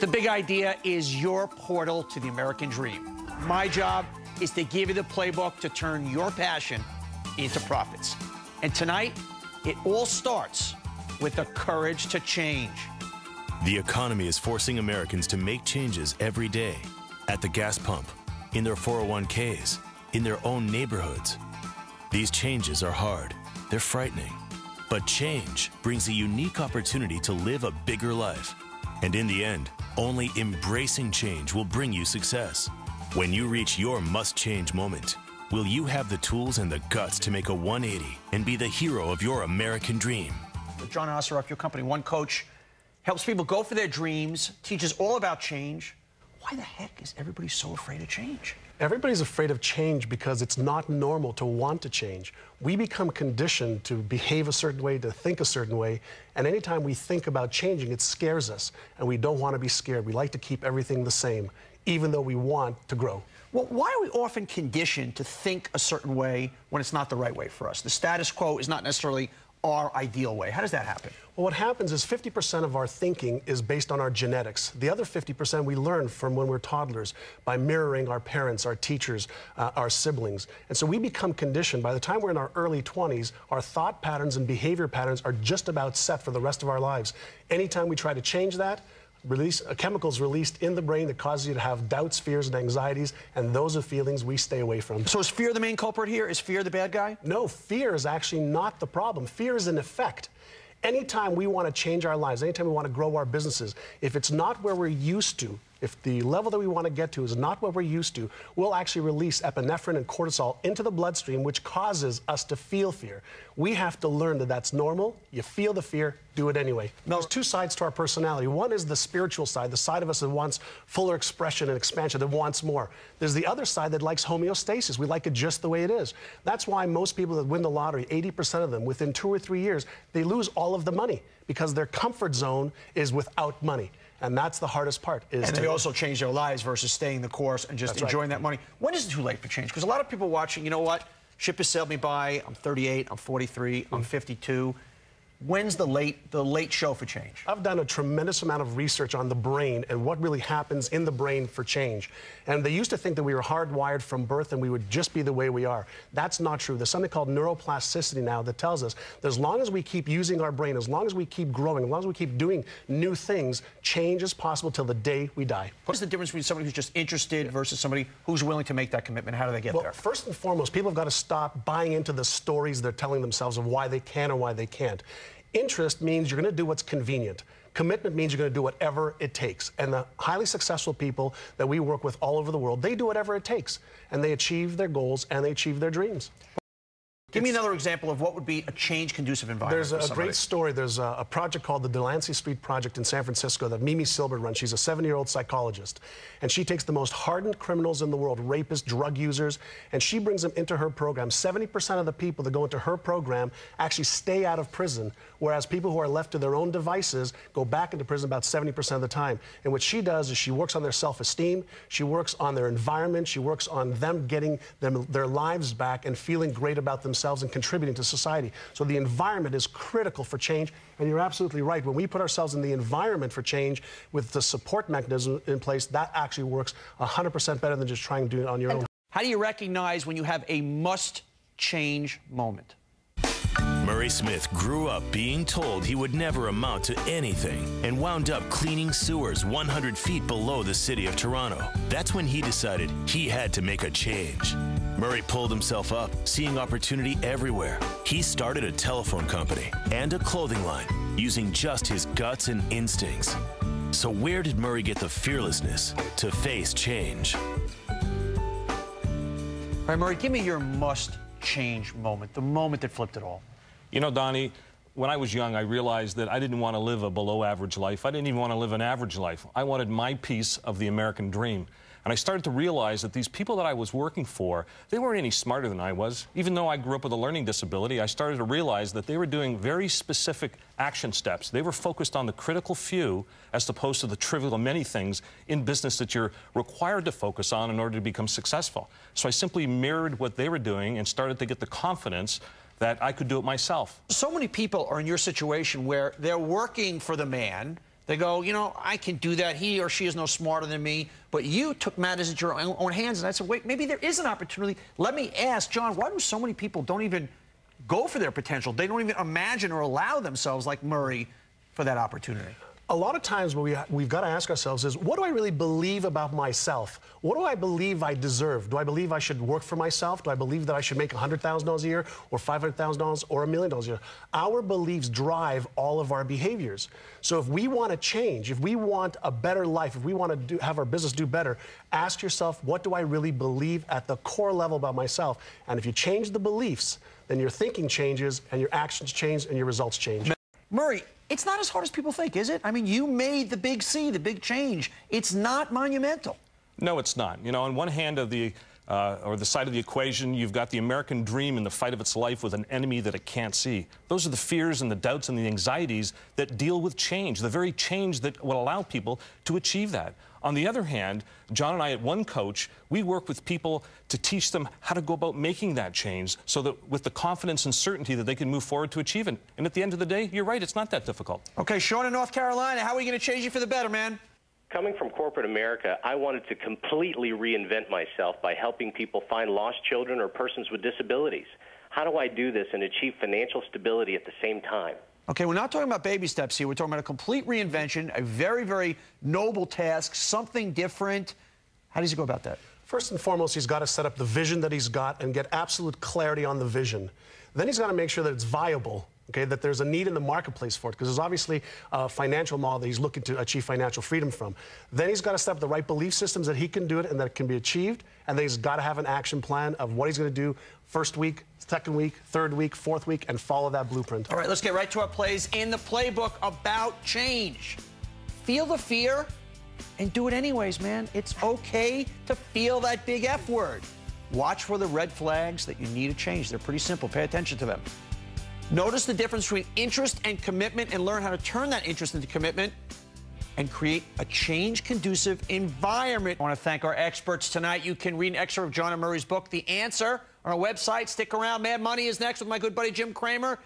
The big idea is your portal to the American dream. My job is to give you the playbook to turn your passion into profits. And tonight, it all starts with the courage to change. The economy is forcing Americans to make changes every day. At the gas pump, in their 401ks, in their own neighborhoods. These changes are hard. They're frightening. But change brings a unique opportunity to live a bigger life. And in the end, only embracing change will bring you success. When you reach your must-change moment, will you have the tools and the guts to make a 180 and be the hero of your American dream? John Assaraf, your company, One Coach, helps people go for their dreams, teaches all about change. Why the heck is everybody so afraid of change? Everybody's afraid of change because it's not normal to want to change. We become conditioned to behave a certain way, to think a certain way, and anytime we think about changing, it scares us, and we don't want to be scared. We like to keep everything the same, even though we want to grow. Well, why are we often conditioned to think a certain way when it's not the right way for us? The status quo is not necessarily our ideal way. How does that happen? Well, what happens is 50% of our thinking is based on our genetics. The other 50% we learn from when we're toddlers by mirroring our parents, our teachers, our siblings. And so we become conditioned. By the time we're in our early 20s, our thought patterns and behavior patterns are just about set for the rest of our lives. Anytime we try to change that, chemicals released in the brain that causes you to have doubts, fears, and anxieties, and those are feelings we stay away from. So is fear the main culprit here? Is fear the bad guy? No, fear is actually not the problem. Fear is an effect. Anytime we want to change our lives, anytime we want to grow our businesses, if it's not where we're used to, if the level that we want to get to is not what we're used to, we'll actually release epinephrine and cortisol into the bloodstream, which causes us to feel fear. We have to learn that that's normal. You feel the fear, do it anyway. There's two sides to our personality. One is the spiritual side, the side of us that wants fuller expression and expansion, that wants more. There's the other side that likes homeostasis. We like it just the way it is. That's why most people that win the lottery, 80% of them, within 2 or 3 years, they lose all of the money because their comfort zone is without money. And that's the hardest part. And they also change their lives versus staying the course and just enjoying that money. When is it too late for change? Because a lot of people watching, you know what? Ship has sailed me by. I'm 38, I'm 43, I'm 52. When's the late show for change? I've done a tremendous amount of research on the brain and what really happens in the brain for change. And they used to think that we were hardwired from birth and we would just be the way we are. That's not true. There's something called neuroplasticity now that tells us that as long as we keep using our brain, as long as we keep growing, as long as we keep doing new things, change is possible till the day we die. What's the difference between somebody who's just interested versus somebody who's willing to make that commitment? How do they get there? First and foremost, people have got to stop buying into the stories they're telling themselves of why they can or why they can't. Interest means you're going to do what's convenient. Commitment means you're going to do whatever it takes. And the highly successful people that we work with all over the world, they do whatever it takes. And they achieve their goals and they achieve their dreams. Give me another example of what would be a change-conducive environment. There's a great story. There's a project called the Delancey Street Project in San Francisco that Mimi Silber runs. She's a 70-year-old psychologist. And she takes the most hardened criminals in the world, rapists, drug users, and she brings them into her program. 70% of the people that go into her program actually stay out of prison, whereas people who are left to their own devices go back into prison about 70% of the time. And what she does is she works on their self-esteem, she works on their environment, she works on them getting their lives back and feeling great about themselves and contributing to society. So the environment is critical for change, and you're absolutely right. When we put ourselves in the environment for change with the support mechanism in place, that actually works 100% better than just trying to do it on your own. How do you recognize when you have a must-change moment? Murray Smith grew up being told he would never amount to anything and wound up cleaning sewers 100 feet below the city of Toronto. That's when he decided he had to make a change. Murray pulled himself up, seeing opportunity everywhere. He started a telephone company and a clothing line using just his guts and instincts. So where did Murray get the fearlessness to face change? All right, Murray, give me your must-change moment, the moment that flipped it all. You know, Donnie, when I was young, I realized that I didn't want to live a below-average life. I didn't even want to live an average life. I wanted my piece of the American dream. And I started to realize that these people that I was working for, they weren't any smarter than I was. Even though I grew up with a learning disability, I started to realize that they were doing very specific action steps. They were focused on the critical few as opposed to the trivial many things in business that you're required to focus on in order to become successful. So I simply mirrored what they were doing and started to get the confidence that I could do it myself. So many people are in your situation where they're working for the man, They go, you know, I can do that. He or she is no smarter than me. But you took matters into your own hands. And I said, wait, maybe there is an opportunity. Let me ask, John, why do so many people don't even go for their potential? They don't even imagine or allow themselves, like Murray, for that opportunity. A lot of times what we've got to ask ourselves is, what do I really believe about myself? What do I believe I deserve? Do I believe I should work for myself? Do I believe that I should make $100,000 a year or $500,000 or $1 million a year? Our beliefs drive all of our behaviors. So if we want to change, if we want a better life, if we want to have our business do better, ask yourself, what do I really believe at the core level about myself? And if you change the beliefs, then your thinking changes and your actions change and your results change. Murray, it's not as hard as people think, is it? I mean, you made the big C, the big change. It's not monumental. No, it's not. You know, on one hand of the side of the equation, you've got the American dream in the fight of its life with an enemy that it can't see. Those are the fears and the doubts and the anxieties that deal with change, the very change that will allow people to achieve that. On the other hand, John and I at One Coach, we work with people to teach them how to go about making that change so that with the confidence and certainty that they can move forward to achieve it. And at the end of the day, you're right, it's not that difficult. Okay, Sean in North Carolina, how are we going to change it for the better, man? Coming from corporate America, I wanted to completely reinvent myself by helping people find lost children or persons with disabilities. How do I do this and achieve financial stability at the same time? Okay, we're not talking about baby steps here. We're talking about a complete reinvention, a very, very noble task, something different. How does he go about that? First and foremost, he's got to set up the vision that he's got and get absolute clarity on the vision. Then he's got to make sure that it's viable, okay, that there's a need in the marketplace for it, because there's obviously a financial model that he's looking to achieve financial freedom from. Then he's got to set up the right belief systems that he can do it and that it can be achieved, and then he's got to have an action plan of what he's going to do first week, second week, third week, fourth week, and follow that blueprint. All right, let's get right to our plays in the playbook about change. Feel the fear and do it anyways, man. It's okay to feel that big F word. Watch for the red flags that you need to change. They're pretty simple. Pay attention to them. Notice the difference between interest and commitment and learn how to turn that interest into commitment and create a change-conducive environment. I want to thank our experts tonight. You can read an excerpt of John and Murray's book, The Answer, on our website. Stick around. Mad Money is next with my good buddy Jim Cramer.